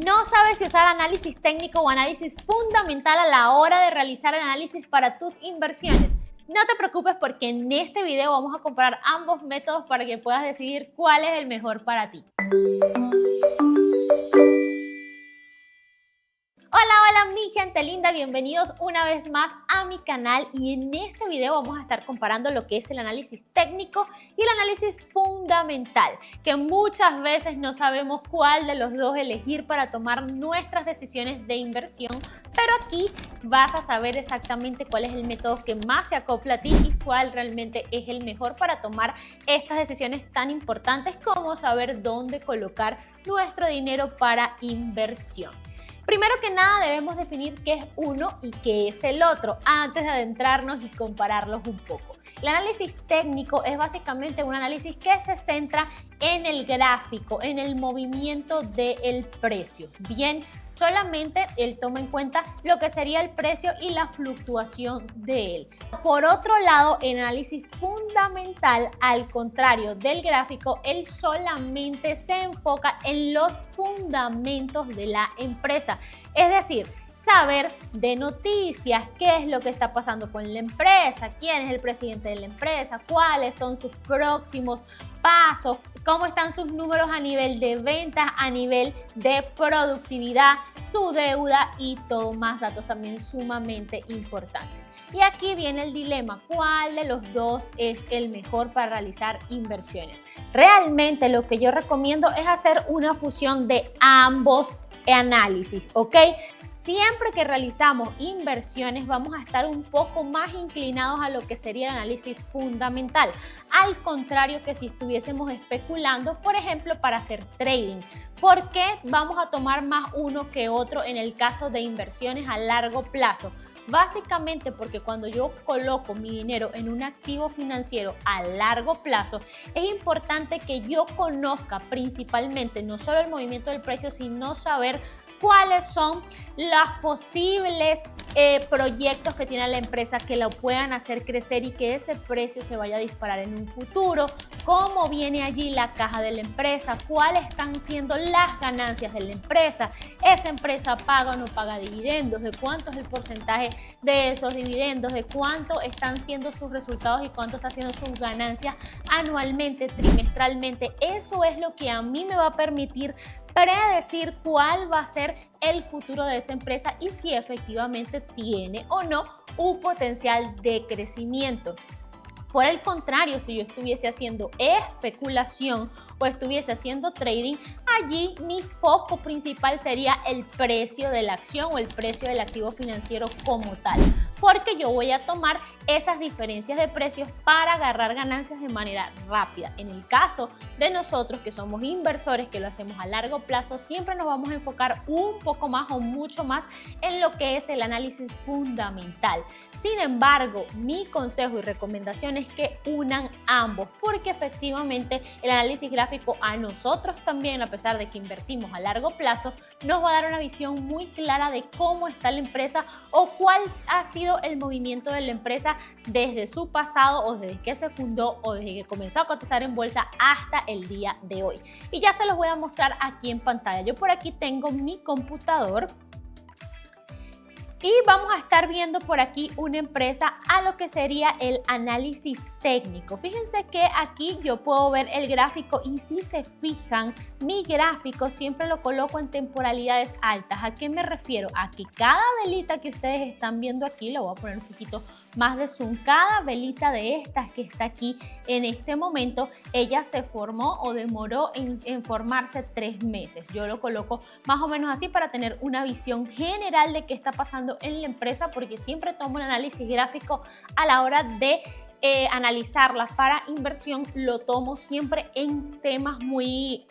¿No sabes si usar análisis técnico o análisis fundamental a la hora de realizar el análisis para tus inversiones? No te preocupes porque en este video vamos a comparar ambos métodos para que puedas decidir cuál es el mejor para ti. Hola mi gente linda, bienvenidos una vez más a mi canal y en este video vamos a estar comparando lo que es el análisis técnico y el análisis fundamental, que muchas veces no sabemos cuál de los dos elegir para tomar nuestras decisiones de inversión, pero aquí vas a saber exactamente cuál es el método que más se acopla a ti y cuál realmente es el mejor para tomar estas decisiones tan importantes como saber dónde colocar nuestro dinero para inversión. Primero que nada debemos definir qué es uno y qué es el otro antes de adentrarnos y compararlos un poco. El análisis técnico es básicamente un análisis que se centra en el gráfico, en el movimiento del precio. Bien, solamente él toma en cuenta lo que sería el precio y la fluctuación de él. Por otro lado, el análisis fundamental, al contrario del gráfico, él solamente se enfoca en los fundamentos de la empresa. Es decir, saber de noticias, qué es lo que está pasando con la empresa, quién es el presidente de la empresa, cuáles son sus próximos pasos, cómo están sus números a nivel de ventas, a nivel de productividad, su deuda y todo más datos también sumamente importantes. Y aquí viene el dilema, ¿cuál de los dos es el mejor para realizar inversiones? Realmente lo que yo recomiendo es hacer una fusión de ambos análisis, ¿ok? Siempre que realizamos inversiones vamos a estar un poco más inclinados a lo que sería el análisis fundamental, al contrario que si estuviésemos especulando, por ejemplo, para hacer trading. ¿Por qué vamos a tomar más uno que otro en el caso de inversiones a largo plazo? Básicamente porque cuando yo coloco mi dinero en un activo financiero a largo plazo, es importante que yo conozca principalmente no solo el movimiento del precio, sino saber cuáles son los posibles proyectos que tiene la empresa que lo puedan hacer crecer y que ese precio se vaya a disparar en un futuro, cómo viene allí la caja de la empresa, cuáles están siendo las ganancias de la empresa, esa empresa paga o no paga dividendos, de cuánto es el porcentaje de esos dividendos, de cuánto están siendo sus resultados y cuánto está siendo sus ganancias anualmente, trimestralmente. Eso es lo que a mí me va a permitir predecir cuál va a ser el futuro de esa empresa y si efectivamente tiene o no un potencial de crecimiento. Por el contrario, si yo estuviese haciendo especulación o estuviese haciendo trading, allí mi foco principal sería el precio de la acción o el precio del activo financiero como tal, porque yo voy a tomar esas diferencias de precios para agarrar ganancias de manera rápida. En el caso de nosotros que somos inversores, que lo hacemos a largo plazo, siempre nos vamos a enfocar un poco más o mucho más en lo que es el análisis fundamental. Sin embargo, mi consejo y recomendación es que unan ambos, porque efectivamente el análisis gráfico a nosotros también, a pesar de que invertimos a largo plazo, nos va a dar una visión muy clara de cómo está la empresa o cuál ha sido el movimiento de la empresa desde su pasado o desde que se fundó o desde que comenzó a cotizar en bolsa hasta el día de hoy. Y ya se los voy a mostrar aquí en pantalla. Yo por aquí tengo mi computador y vamos a estar viendo por aquí una empresa a lo que sería el análisis técnico. Fíjense que aquí yo puedo ver el gráfico y si se fijan, mi gráfico siempre lo coloco en temporalidades altas. ¿A qué me refiero? A que cada velita que ustedes están viendo aquí, lo voy a poner un poquito más de zoom, cada velita de estas que está aquí en este momento, ella se formó o demoró en formarse 3 meses. Yo lo coloco más o menos así para tener una visión general de qué está pasando en la empresa, porque siempre tomo un análisis gráfico a la hora de analizarlas para inversión, lo tomo siempre en temas muy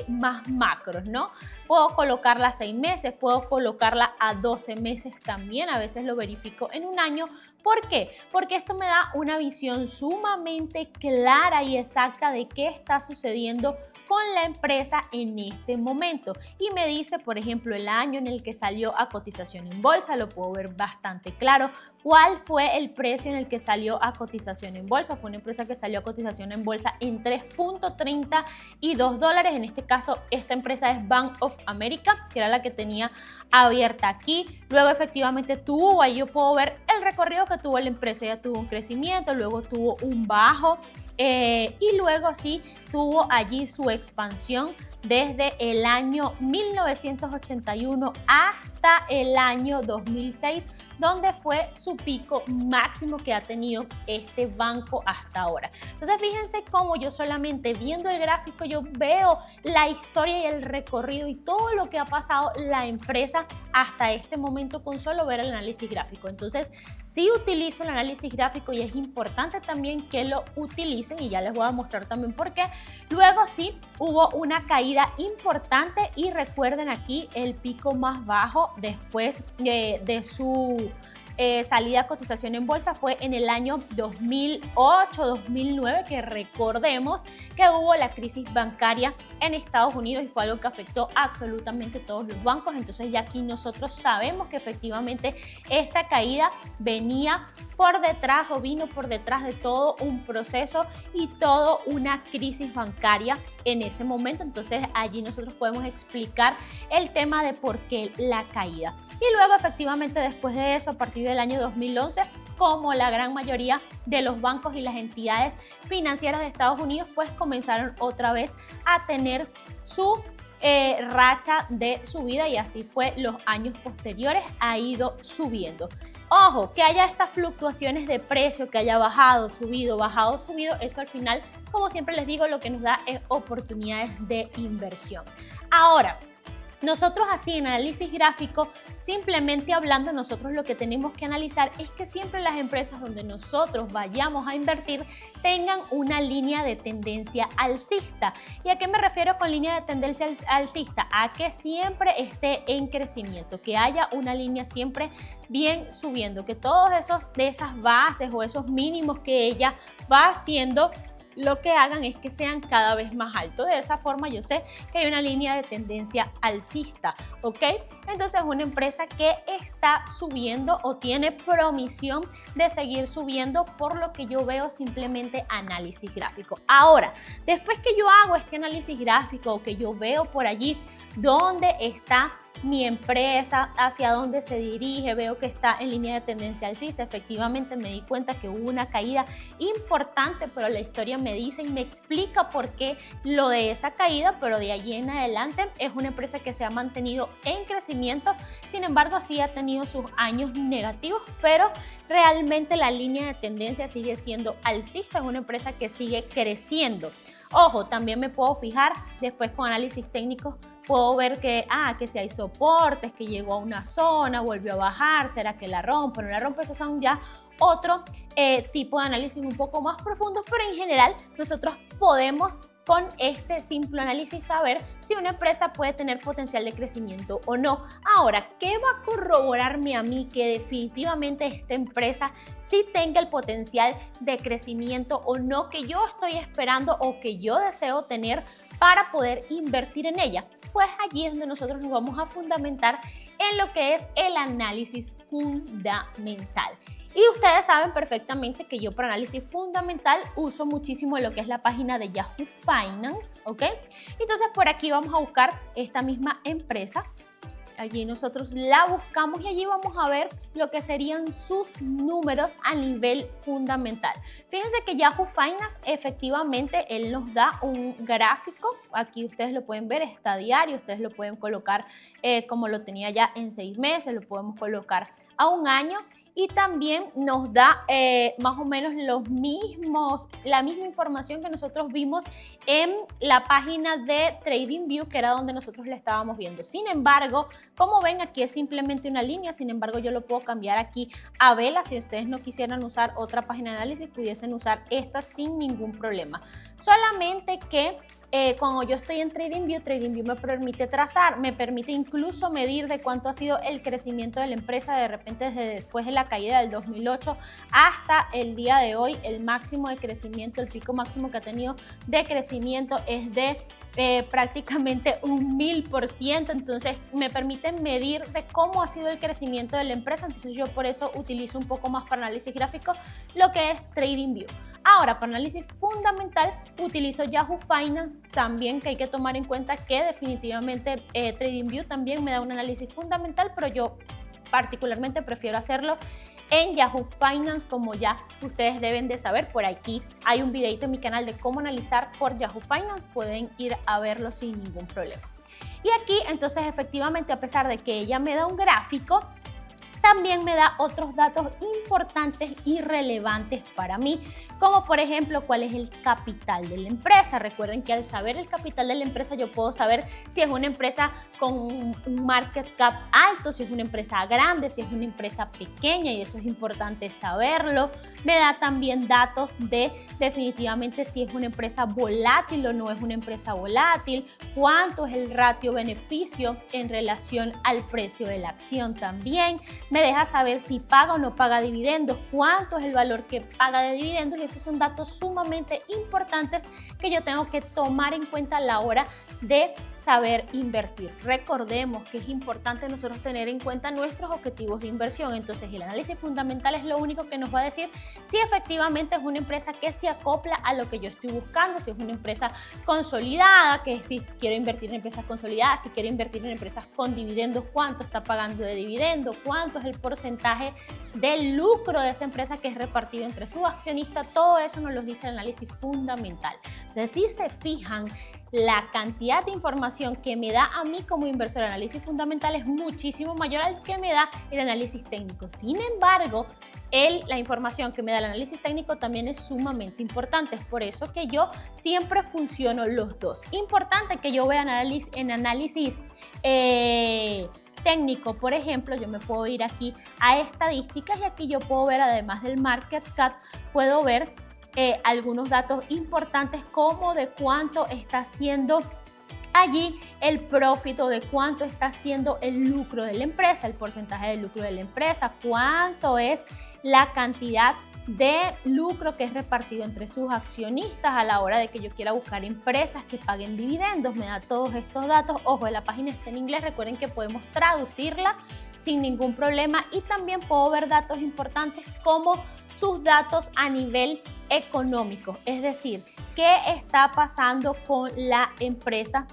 más macros, ¿no? Puedo colocarla a 6 meses, puedo colocarla a 12 meses también, a veces lo verifico en un año. ¿Por qué? Porque esto me da una visión sumamente clara y exacta de qué está sucediendo con la empresa en este momento y me dice, por ejemplo, el año en el que salió a cotización en bolsa, lo puedo ver bastante claro, ¿Cuál fue el precio en el que salió a cotización en bolsa? Fue una empresa que salió a cotización en bolsa en $3.32. En este caso, esta empresa es Bank of America, que era la que tenía abierta aquí. Luego, efectivamente, tuvo, ahí yo puedo ver el recorrido que tuvo la empresa. Ya tuvo un crecimiento, luego tuvo un bajo y luego sí tuvo allí su expansión desde el año 1981 hasta el año 2006, donde fue su pico máximo que ha tenido este banco hasta ahora. Entonces fíjense cómo yo solamente viendo el gráfico yo veo la historia y el recorrido y todo lo que ha pasado la empresa hasta este momento con solo ver el análisis gráfico. Entonces sí utilizo el análisis gráfico y es importante también que lo utilicen y ya les voy a mostrar también por qué. Luego sí hubo una caída importante y recuerden aquí el pico más bajo después de su salida a cotización en bolsa fue en el año 2008-2009, que recordemos que hubo la crisis bancaria en Estados Unidos y fue algo que afectó absolutamente todos los bancos. Entonces ya aquí nosotros sabemos que efectivamente esta caída venía por detrás o vino por detrás de todo un proceso y toda una crisis bancaria en ese momento. Entonces allí nosotros podemos explicar el tema de por qué la caída. Y luego efectivamente después de eso, a partir del año 2011, como la gran mayoría de los bancos y las entidades financieras de Estados Unidos, pues comenzaron otra vez a tener su racha de subida y así fue los años posteriores, ha ido subiendo. Ojo, que haya estas fluctuaciones de precio, que haya bajado, subido, eso al final, como siempre les digo, lo que nos da es oportunidades de inversión. Ahora, nosotros así en análisis gráfico, simplemente hablando, nosotros lo que tenemos que analizar es que siempre las empresas donde nosotros vayamos a invertir tengan una línea de tendencia alcista. ¿Y a qué me refiero con línea de tendencia alcista? A que siempre esté en crecimiento, que haya una línea siempre bien subiendo, que todos de esas bases o esos mínimos que ella va haciendo lo que hagan es que sean cada vez más altos. De esa forma yo sé que hay una línea de tendencia alcista, ¿ok? Entonces una empresa que está subiendo o tiene promisión de seguir subiendo por lo que yo veo simplemente análisis gráfico. Ahora, después que yo hago este análisis gráfico o que yo veo por allí dónde está mi empresa, hacia dónde se dirige, veo que está en línea de tendencia alcista, efectivamente me di cuenta que hubo una caída importante, pero la historia me dice y me explica por qué lo de esa caída, pero de allí en adelante es una empresa que se ha mantenido en crecimiento, sin embargo sí ha tenido sus años negativos, pero realmente la línea de tendencia sigue siendo alcista, es una empresa que sigue creciendo. Ojo, también me puedo fijar después con análisis técnicos, puedo ver que si hay soportes, que llegó a una zona, volvió a bajar, ¿será que la rompe o no la rompe? Esos son ya otro tipo de análisis un poco más profundos, pero en general nosotros podemos con este simple análisis saber si una empresa puede tener potencial de crecimiento o no. Ahora, ¿qué va a corroborarme a mí que definitivamente esta empresa sí tenga el potencial de crecimiento o no que yo estoy esperando o que yo deseo tener para poder invertir en ella? Pues allí es donde nosotros nos vamos a fundamentar en lo que es el análisis fundamental. Y ustedes saben perfectamente que yo para análisis fundamental uso muchísimo lo que es la página de Yahoo Finance, ¿ok? Entonces por aquí vamos a buscar esta misma empresa. Allí nosotros la buscamos y allí vamos a ver lo que serían sus números a nivel fundamental. Fíjense que Yahoo Finance efectivamente él nos da un gráfico, aquí ustedes lo pueden ver, está diario, ustedes lo pueden colocar como lo tenía ya en 6 meses, lo podemos colocar a un año y también nos da más o menos la misma información que nosotros vimos en la página de TradingView, que era donde nosotros la estábamos viendo. Sin embargo, como ven, aquí es simplemente una línea, sin embargo yo lo puedo cambiar aquí a vela. Si ustedes no quisieran usar otra página de análisis, pudiesen usar esta sin ningún problema. Solamente que cuando yo estoy en TradingView me permite trazar, me permite incluso medir de cuánto ha sido el crecimiento de la empresa de repente desde después de la caída del 2008 hasta el día de hoy. El máximo de crecimiento, el pico máximo que ha tenido de crecimiento es de prácticamente un 1000%, entonces me permite medir de cómo ha sido el crecimiento de la empresa. Entonces yo por eso utilizo un poco más para análisis gráfico lo que es TradingView. Ahora, para análisis fundamental, utilizo Yahoo Finance también, que hay que tomar en cuenta que definitivamente TradingView también me da un análisis fundamental, pero yo particularmente prefiero hacerlo en Yahoo Finance, como ya ustedes deben de saber. Por aquí hay un videito en mi canal de cómo analizar por Yahoo Finance, pueden ir a verlo sin ningún problema. Y aquí, entonces, efectivamente, a pesar de que ella me da un gráfico, también me da otros datos importantes y relevantes para mí, como por ejemplo cuál es el capital de la empresa. Recuerden que al saber el capital de la empresa yo puedo saber si es una empresa con un market cap alto, si es una empresa grande, si es una empresa pequeña, y eso es importante saberlo. Me da también datos de definitivamente si es una empresa volátil o no es una empresa volátil, cuánto es el ratio beneficio en relación al precio de la acción también. Me deja saber si paga o no paga dividendos, cuánto es el valor que paga de dividendos, y esos son datos sumamente importantes que yo tengo que tomar en cuenta a la hora de saber invertir. Recordemos que es importante nosotros tener en cuenta nuestros objetivos de inversión. Entonces el análisis fundamental es lo único que nos va a decir si efectivamente es una empresa que se acopla a lo que yo estoy buscando, si es una empresa consolidada, que si quiero invertir en empresas consolidadas, si quiero invertir en empresas con dividendos, cuánto está pagando de dividendos, cuánto es el porcentaje del lucro de esa empresa que es repartido entre sus accionistas. Todo eso nos lo dice el análisis fundamental. Entonces, si se fijan, la cantidad de información que me da a mí como inversor el análisis fundamental es muchísimo mayor al que me da el análisis técnico. Sin embargo, la información que me da el análisis técnico también es sumamente importante. Es por eso que yo siempre funciono los dos. Importante que yo vea en análisis técnico, por ejemplo, yo me puedo ir aquí a estadísticas y aquí yo puedo ver, además del market cap, puedo ver algunos datos importantes como de cuánto está haciendo allí el profit, o de cuánto está haciendo el lucro de la empresa, el porcentaje de lucro de la empresa, cuánto es la cantidad de lucro que es repartido entre sus accionistas a la hora de que yo quiera buscar empresas que paguen dividendos. Me da todos estos datos. Ojo, la página está en inglés, recuerden que podemos traducirla sin ningún problema, y también puedo ver datos importantes como sus datos a nivel económico, es decir, qué está pasando con la empresa.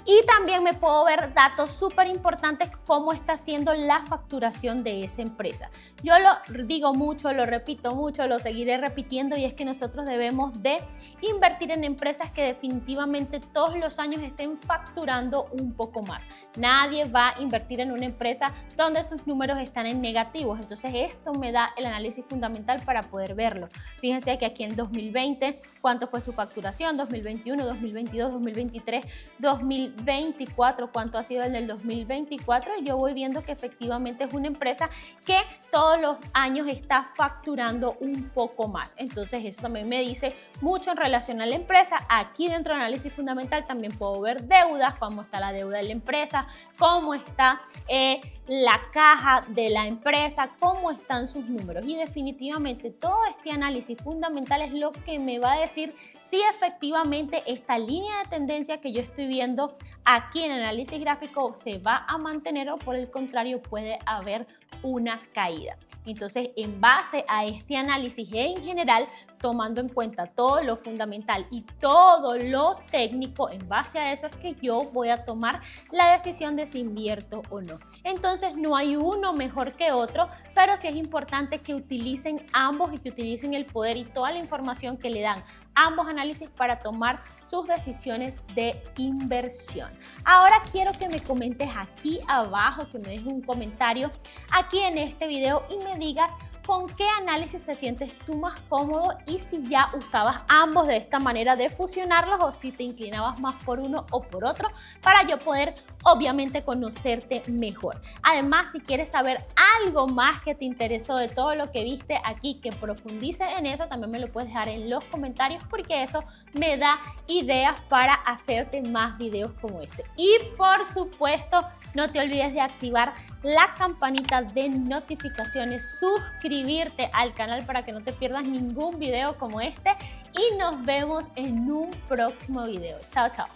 Y también me puedo ver datos súper importantes, cómo está haciendo la facturación de esa empresa. Yo lo digo mucho, lo repito mucho, lo seguiré repitiendo, y es que nosotros debemos de invertir en empresas que definitivamente todos los años estén facturando un poco más. Nadie va a invertir en una empresa donde sus números están en negativos. Entonces esto me da el análisis fundamental para poder verlo. Fíjense que aquí en 2020, ¿cuánto fue su facturación? 2021, 2022, 2023, 2024, cuánto ha sido en el 2024, y yo voy viendo que efectivamente es una empresa que todos los años está facturando un poco más. Entonces eso también me dice mucho en relación a la empresa. Aquí dentro del análisis fundamental también puedo ver deudas, cómo está la deuda de la empresa, cómo está la caja de la empresa, cómo están sus números, y definitivamente todo este análisis fundamental es lo que me va a decir si efectivamente esta línea de tendencia que yo estoy viendo aquí en el análisis gráfico se va a mantener, o por el contrario puede haber una caída. Entonces, en base a este análisis en general, tomando en cuenta todo lo fundamental y todo lo técnico, en base a eso es que yo voy a tomar la decisión de si invierto o no. Entonces, no hay uno mejor que otro, pero sí es importante que utilicen ambos y que utilicen el poder y toda la información que le dan ambos análisis para tomar sus decisiones de inversión. Ahora quiero que me comentes aquí abajo, que me dejes un comentario aquí en este video y me digas con qué análisis te sientes tú más cómodo y si ya usabas ambos de esta manera de fusionarlos o si te inclinabas más por uno o por otro para yo poder obviamente conocerte mejor. Además, si quieres saber algo más que te interesó de todo lo que viste aquí, que profundice en eso, también me lo puedes dejar en los comentarios porque eso me da ideas para hacerte más videos como este. Y por supuesto, no te olvides de activar la campanita de notificaciones, suscribirte al canal para que no te pierdas ningún video como este y nos vemos en un próximo video. Chao, chao.